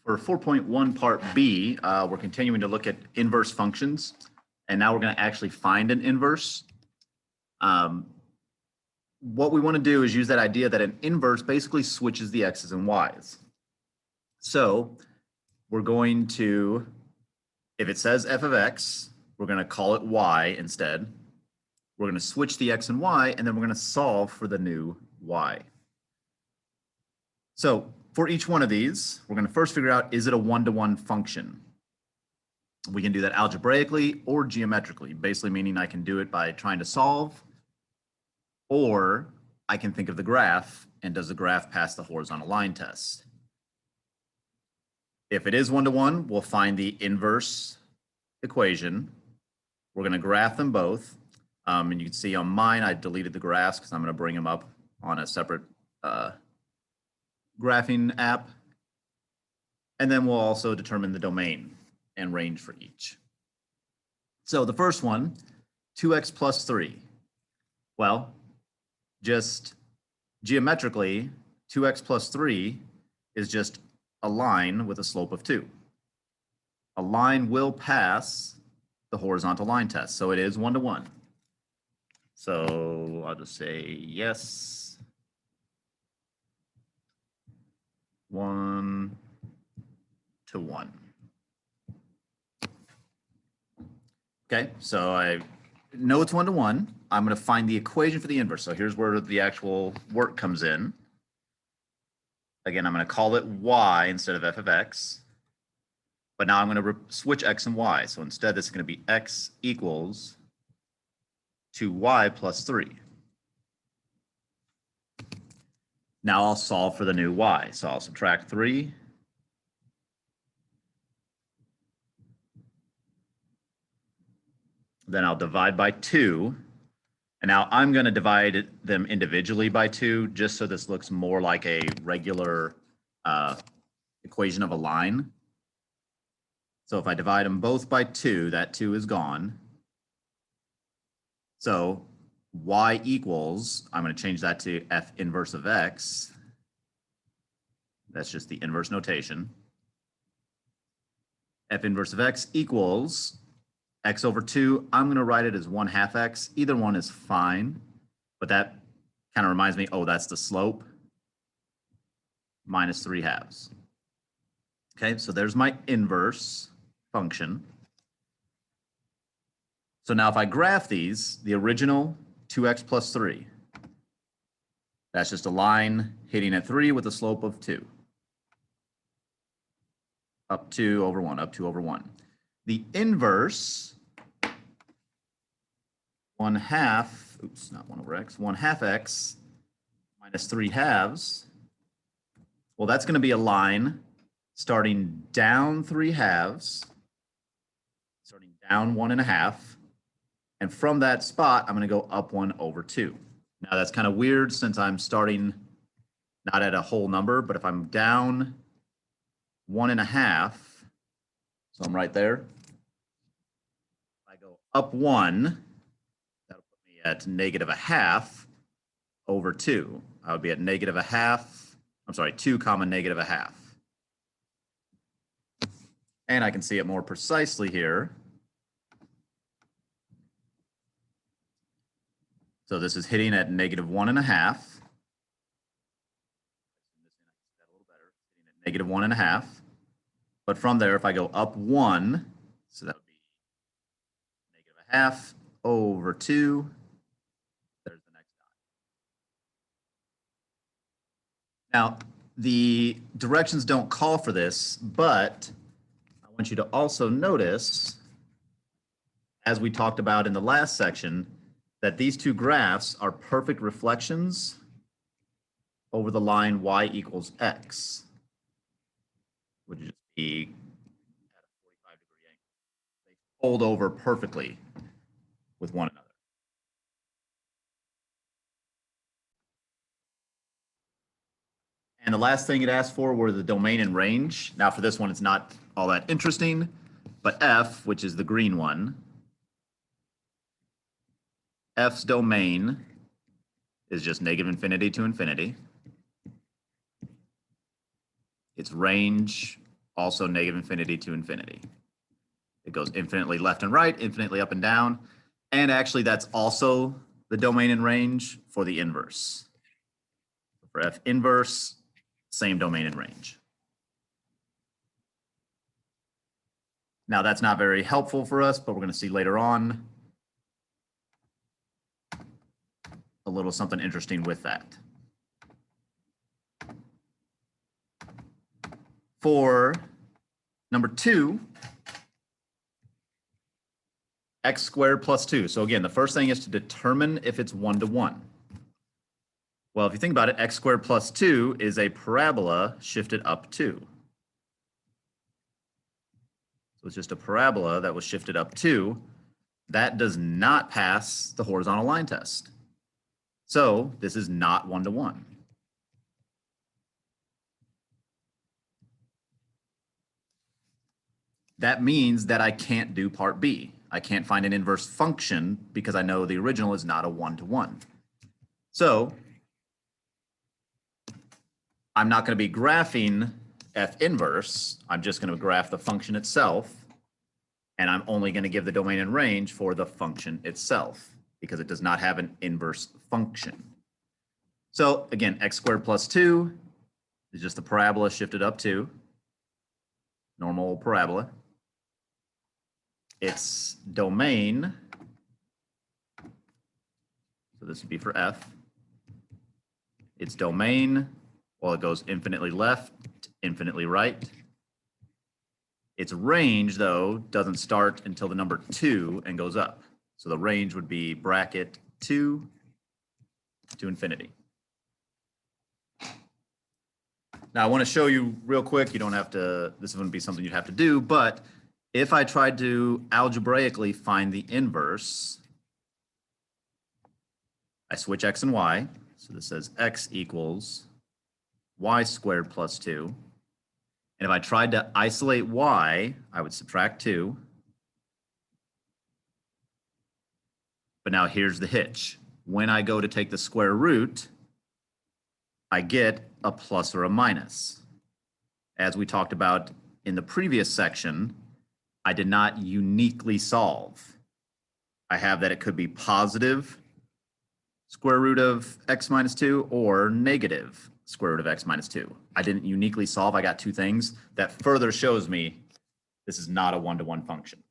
For 4.1 part B, we're continuing to look at inverse functions, and now we're going to actually find an inverse. What we want to do is use that idea that an inverse basically switches the x's and y's. So we're going to, if it says f of x, we're going to call it y instead. We're going to switch the x and y, and then we're going to solve for the new y. So for each one of these, we're going to first figure out, is it a one-to-one function? We can do that algebraically or geometrically, basically meaning I can do it by trying to solve, or I can think of the graph, and does the graph pass the horizontal line test? If it is one-to-one, we'll find the inverse equation. We're going to graph them both. And you can see on mine, I deleted the graphs because I'm going to bring them up on a separate graphing app. And then we'll also determine the domain and range for each. So the first one, 2x plus 3. Well, just geometrically, 2x plus 3 is just a line with a slope of 2. A line will pass the horizontal line test, so it is one-to-one. So I'll just say yes. 1-to-1. Okay, so I know it's one-to-one. I'm going to find the equation for the inverse. So here's where the actual work comes in. Again, I'm going to call it y instead of f of x. But now I'm going to switch x and y. So instead, this is going to be x equals 2y plus 3. Now I'll solve for the new y. So I'll subtract 3. Then I'll divide by 2. And now I'm going to divide them individually by 2, just so this looks more like a regular equation of a line. So if I divide them both by 2, that 2 is gone. So y equals, I'm going to change that to f inverse of x. That's just the inverse notation. F inverse of x equals x over 2. I'm going to write it as 1/2 x. Either one is fine, but that kind of reminds me, oh, that's the slope, minus 3/2. Okay, so there's my inverse function. So now if I graph these, the original 2x plus 3, that's just a line hitting at 3 with a slope of 2. Up 2 over 1, up 2 over 1. The inverse, 1/2, oops, not 1 over x, 1/2 x minus 3/2. Well, that's going to be a line starting down 3/2, starting down 1.5. And from that spot, I'm going to go up 1 over 2. Now, that's kind of weird since I'm starting not at a whole number, but if I'm down 1.5, so I'm right there. If I go up 1, that'll put me at -1/2 over 2. I would be at -1/2, I'm sorry, 2 comma -1/2. And I can see it more precisely here. So this is hitting at -1.5. -1.5. But from there, if I go up 1, so that would be -1/2 over 2. There's the next dot. Now, the directions don't call for this, but I want you to also notice, as we talked about in the last section, that these two graphs are perfect reflections over the line y equals x, which would just be at a 45-degree angle. They fold over perfectly with one another. And the last thing it asked for were the domain and range. Now for this one, it's not all that interesting, but f, which is the green one, f's domain is just -∞ to infinity. Its range also negative infinity to infinity. It goes infinitely left and right, infinitely up and down. And actually, that's also the domain and range for the inverse. For F inverse, same domain and range. Now, that's not very helpful for us, but we're going to see later on a little something interesting with that. For number 2, x squared plus 2. So again, the first thing is to determine if it's 1-to-1. Well, if you think about it, x squared plus 2 is a parabola shifted up 2. So it's just a parabola that was shifted up 2. That does not pass the horizontal line test. So this is not 1-to-1. That means that I can't do part B. I can't find an inverse function because I know the original is not a 1-to-1. So I'm not going to be graphing F inverse. I'm just going to graph the function itself. And I'm only going to give the domain and range for the function itself because it does not have an inverse function. So again, x squared plus 2 is just the parabola shifted up 2. Normal parabola. Its domain, so this would be for F. Its domain, well, it goes infinitely left, infinitely right. Its range, though, doesn't start until the number 2 and goes up. So the range would be bracket 2 to infinity. Now, I want to show you real quick. You don't have to, this wouldn't be something you'd have to do, but if I tried to algebraically find the inverse, I switch x and y. So this says x equals y squared plus 2. And if I tried to isolate y, I would subtract 2. But now here's the hitch. When I go to take the square root, I get a plus or a minus. As we talked about in the previous section, I did not uniquely solve. I have that it could be positive square root of x minus 2 or negative square root of x minus 2. I didn't uniquely solve. I got 2 things. That further shows me this is not a 1-to-1 function.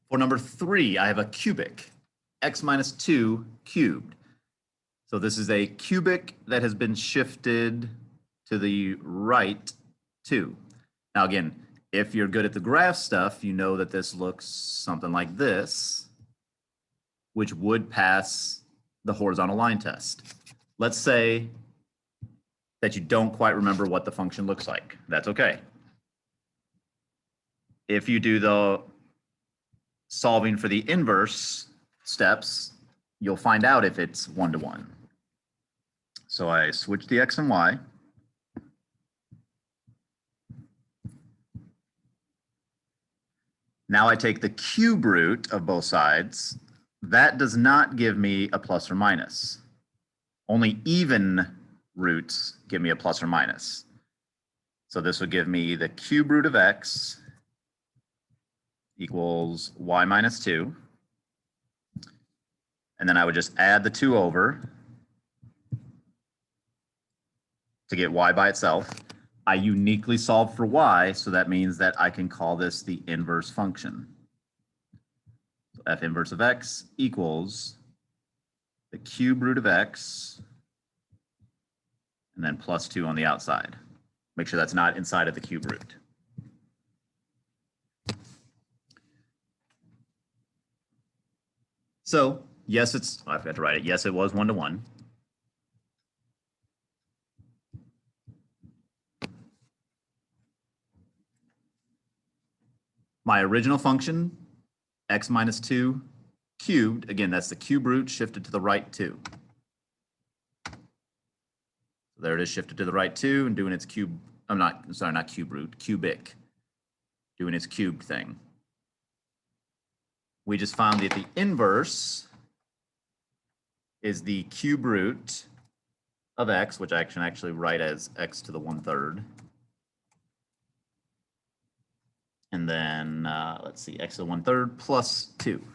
For number 3, I have a cubic, x minus 2 cubed. So this is a cubic that has been shifted to the right 2. Now again, if you're good at the graph stuff, you know that this looks something like this, which would pass the horizontal line test. Let's say that you don't quite remember what the function looks like. That's okay. If you do the solving for the inverse steps, you'll find out if it's 1-to-1. So I switch the x and y. Now I take the cube root of both sides. That does not give me a plus or minus. Only even roots give me a plus or minus. So this would give me the cube root of x equals y minus 2. And then I would just add the 2 over to get y by itself. I uniquely solve for y, so that means that I can call this the inverse function. So f inverse of x equals the cube root of x and then plus 2 on the outside. Make sure that's not inside of the cube root. So yes, I forgot to write it. Yes, it was 1-to-1. My original function, x minus 2 cubed, again, that's the cube root shifted to the right 2. So there it is, shifted to the right 2 and doing its cube, not cube root, cubic, doing its cubed thing. We just found that the inverse is the cube root of x, which I can actually write as x to the 1/3. And then, let's see, x to the 1/3 plus 2.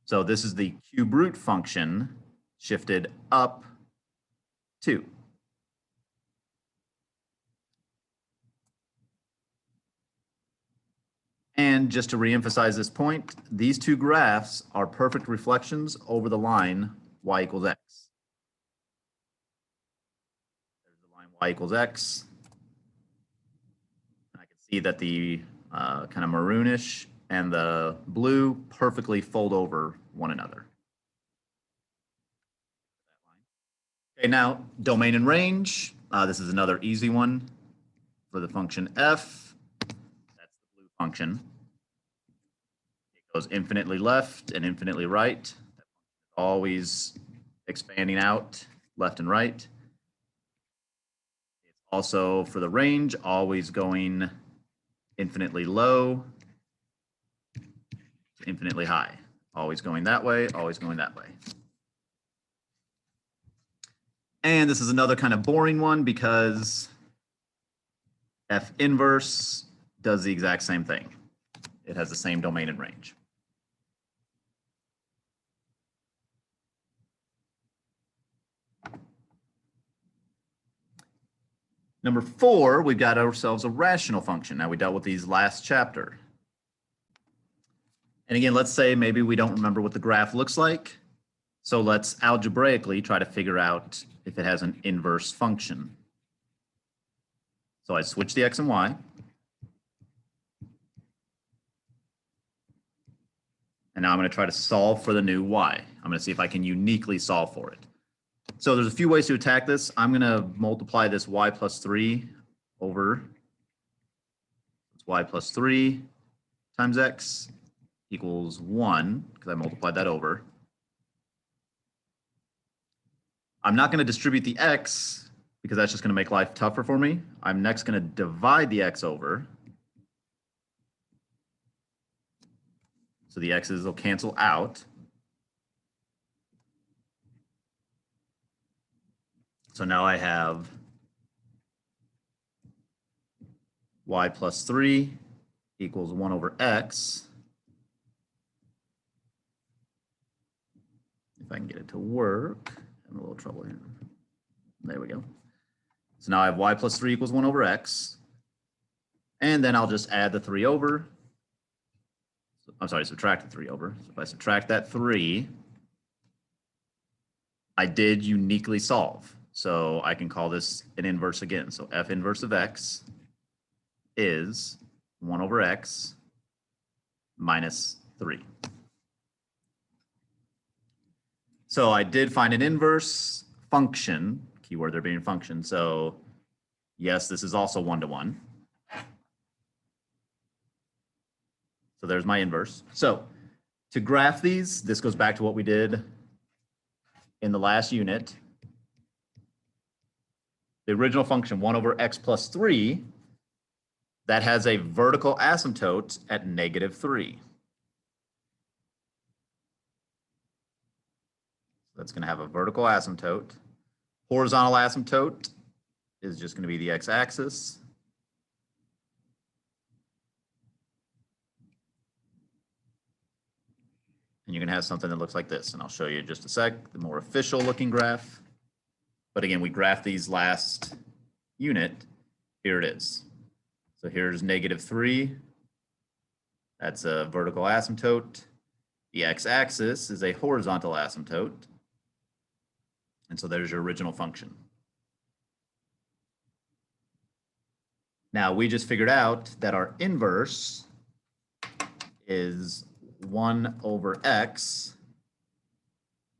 So this is the cube root function shifted up 2. And just to reemphasize this point, these two graphs are perfect reflections over the line y equals x. There's the line y equals x. I can see that the kind of maroonish and the blue perfectly fold over one another. Okay, now domain and range. This is another easy one for the function f. That's the blue function. It goes infinitely left and infinitely right. Always expanding out left and right. It's also for the range, always going infinitely low to infinitely high. Always going that way, always going that way. And this is another kind of boring one because F inverse does the exact same thing. It has the same domain and range. Number 4, we've got ourselves a rational function. Now, we dealt with these last chapter. And again, let's say maybe we don't remember what the graph looks like. So let's algebraically try to figure out if it has an inverse function. So I switch the x and y. And now I'm going to try to solve for the new y. I'm going to see if I can uniquely solve for it. So there's a few ways to attack this. I'm going to multiply this y plus 3 over it's y plus 3 times x equals 1, because I multiplied that over. I'm not going to distribute the x because that's just going to make life tougher for me. I'm next going to divide the x over. So the x's will cancel out. So now I have y plus 3 equals 1 over x. If I can get it to work. I'm a little trouble here. There we go. So now I have y plus 3 equals 1 over x. And then I'll just add the 3 over. I'm sorry, subtract the 3 over. So if I subtract that 3, I did uniquely solve. So I can call this an inverse again. So f inverse of x is 1 over x minus 3. So I did find an inverse function, keyword there being function. So yes, this is also 1-to-1. So there's my inverse. So to graph these, this goes back to what we did in the last unit. The original function 1 over x plus 3, that has a vertical asymptote at -3. That's going to have a vertical asymptote. Horizontal asymptote is just going to be the x-axis. And you're going to have something that looks like this. And I'll show you in just a sec, the more official looking graph. But again, we graphed these last unit. Here it is. So here's -3. That's a vertical asymptote. The x-axis is a horizontal asymptote. And so there's your original function. Now we just figured out that our inverse is 1 over x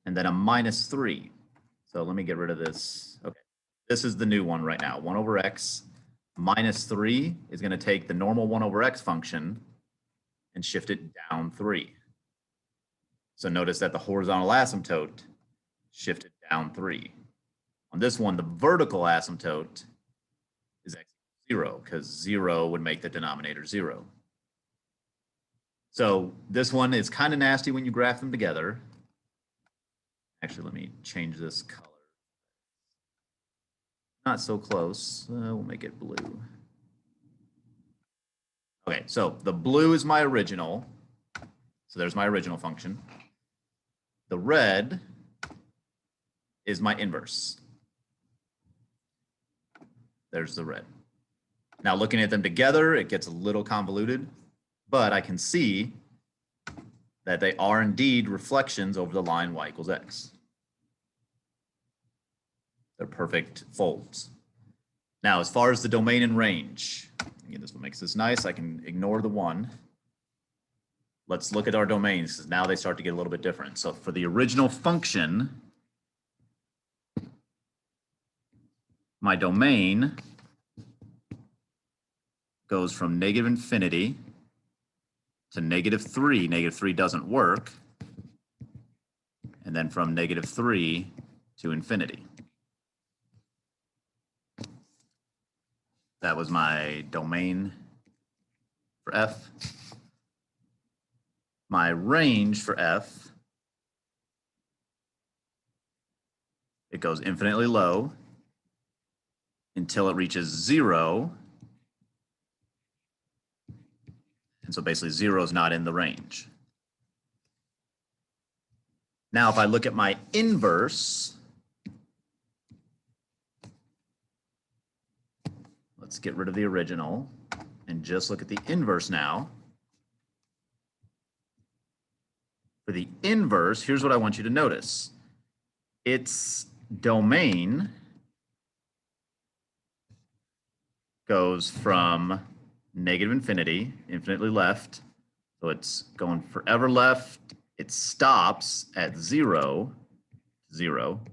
and then a -3. So let me get rid of this. Okay, this is the new one right now. 1 over x minus 3 is going to take the normal 1 over x function and shift it down 3. So notice that the horizontal asymptote shifted down 3. On this one, the vertical asymptote is x equals 0 because 0 would make the denominator 0. So this one is kind of nasty when you graph them together. Actually, let me change this color. Not so close. We'll make it blue. Okay, so the blue is my original. So there's my original function. The red is my inverse. There's the red. Now looking at them together, it gets a little convoluted, but I can see that they are indeed reflections over the line y equals x. They're perfect folds. Now, as far as the domain and range, again, this is what makes this nice. I can ignore the 1. Let's look at our domains, because now they start to get a little bit different. So for the original function, my domain goes from negative infinity to -3. -3 doesn't work. And then from -3 to infinity. That was my domain for f. My range for f, it goes infinitely low until it reaches 0. And so basically 0 is not in the range. Now, if I look at my inverse, let's get rid of the original and just look at the inverse now. For the inverse, here's what I want you to notice. Its domain goes from negative infinity, infinitely left. So it's going forever left. It stops at 0, 0.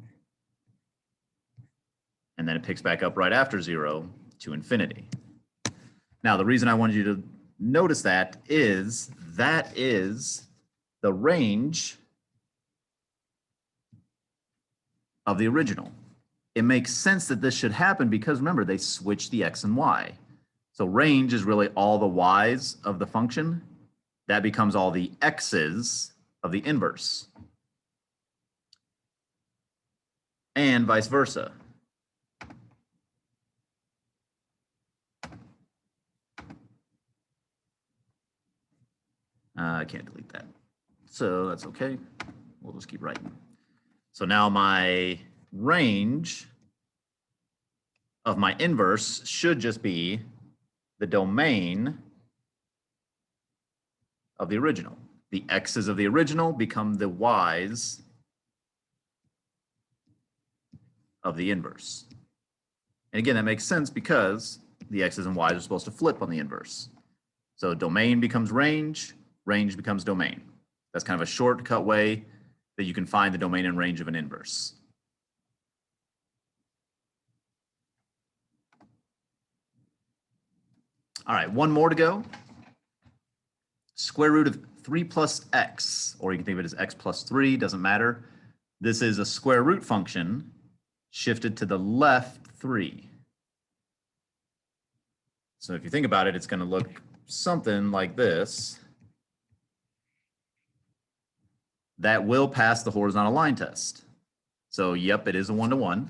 And then it picks back up right after 0 to infinity. Now, the reason I wanted you to notice that is the range of the original. It makes sense that this should happen because remember, they switched the x and y. So range is really all the y's of the function. That becomes all the x's of the inverse. And vice versa. I can't delete that. So that's okay. We'll just keep writing. So now my range of my inverse should just be the domain of the original. The x's of the original become the y's of the inverse. And again, that makes sense because the x's and y's are supposed to flip on the inverse. So domain becomes range, range becomes domain. That's kind of a shortcut way that you can find the domain and range of an inverse. All right, one more to go. Square root of 3 plus x, or you can think of it as x plus 3, doesn't matter. This is a square root function shifted to the left 3. So if you think about it, it's going to look something like this. That will pass the horizontal line test. So yep, it is a 1-to-1.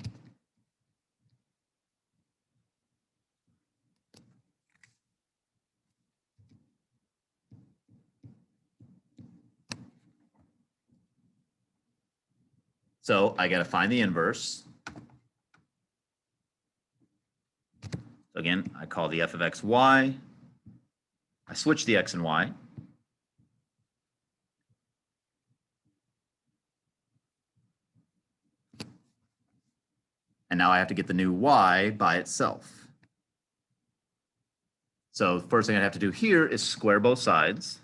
So I got to find the inverse. So again, I call the f of x y. I switch the x and y. And now I have to get the new y by itself. So the first thing I have to do here is square both sides.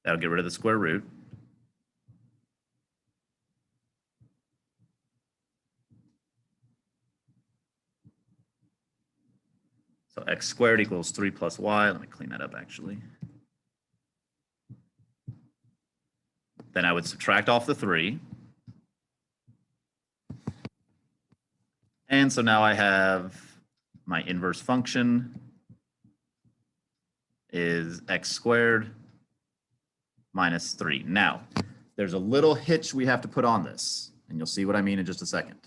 That'll get rid of the square root. So x squared equals 3 plus y. Let me clean that up actually. Then I would subtract off the 3. And so now I have my inverse function is x squared minus 3. Now, there's a little hitch we have to put on this, and you'll see what I mean in just a second.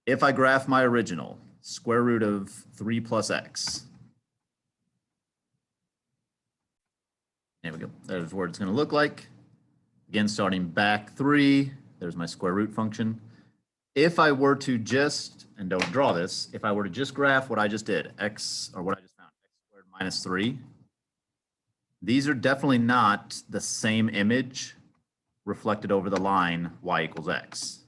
If I graph my original, square root of 3 plus x. There we go. There's what it's going to look like. Again, starting back 3, there's my square root function. If I were to just, and don't draw this, if I were to just graph what I just did, x, or what I just found, x squared minus 3, these are definitely not the same image reflected over the line y equals x.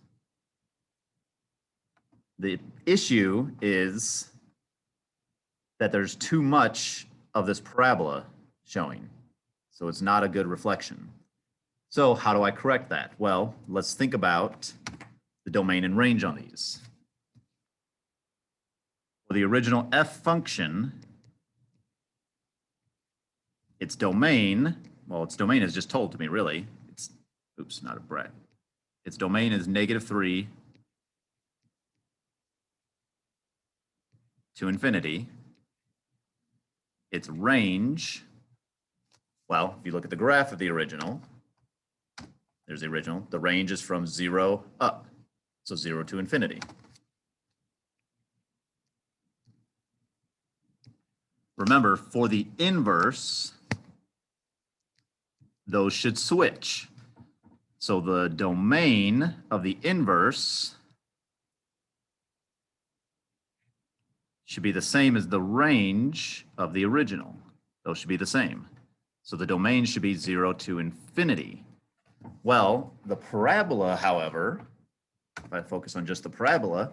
The issue is that there's too much of this parabola showing, so it's not a good reflection. So how do I correct that? Well, let's think about the domain and range on these. For the original f function, its domain, well, its domain is just told to me, really. It's, oops, not a bracket. Its domain is -3 to infinity. Its range, well, if you look at the graph of the original, there's the original. The range is from 0 up, so 0 to infinity. Remember, for the inverse, those should switch. So the domain of the inverse should be the same as the range of the original. Those should be the same. So the domain should be 0 to infinity. Well, the parabola, however, if I focus on just the parabola,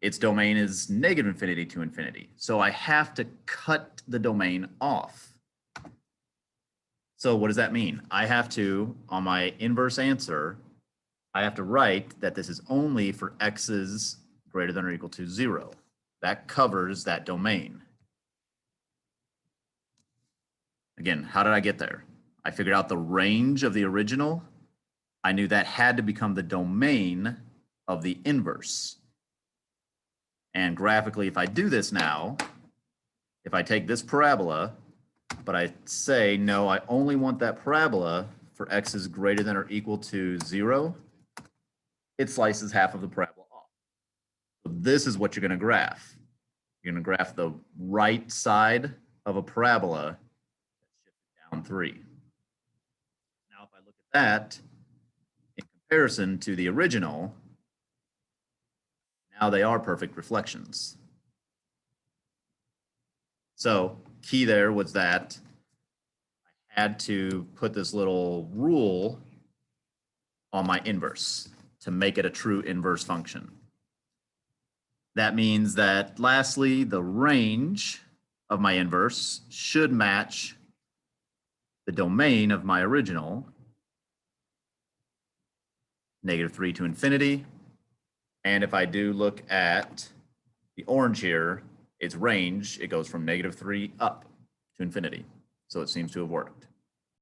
its domain is -infinity to infinity. So I have to cut the domain off. So what does that mean? I have to, on my inverse answer, I have to write that this is only for x's greater than or equal to 0. That covers that domain. Again, how did I get there? I figured out the range of the original. I knew that had to become the domain of the inverse. And graphically, if I do this now, if I take this parabola, but I say, no, I only want that parabola for x is greater than or equal to 0, it slices half of the parabola off. So this is what you're going to graph. You're going to graph the right side of a parabola down 3. Now, if I look at that in comparison to the original, now they are perfect reflections. So key there was that I had to put this little rule on my inverse to make it a true inverse function. That means that lastly, the range of my inverse should match the domain of my original, -3 to infinity. And if I do look at the orange here, its range, it goes from -3 up to infinity. So it seems to have worked.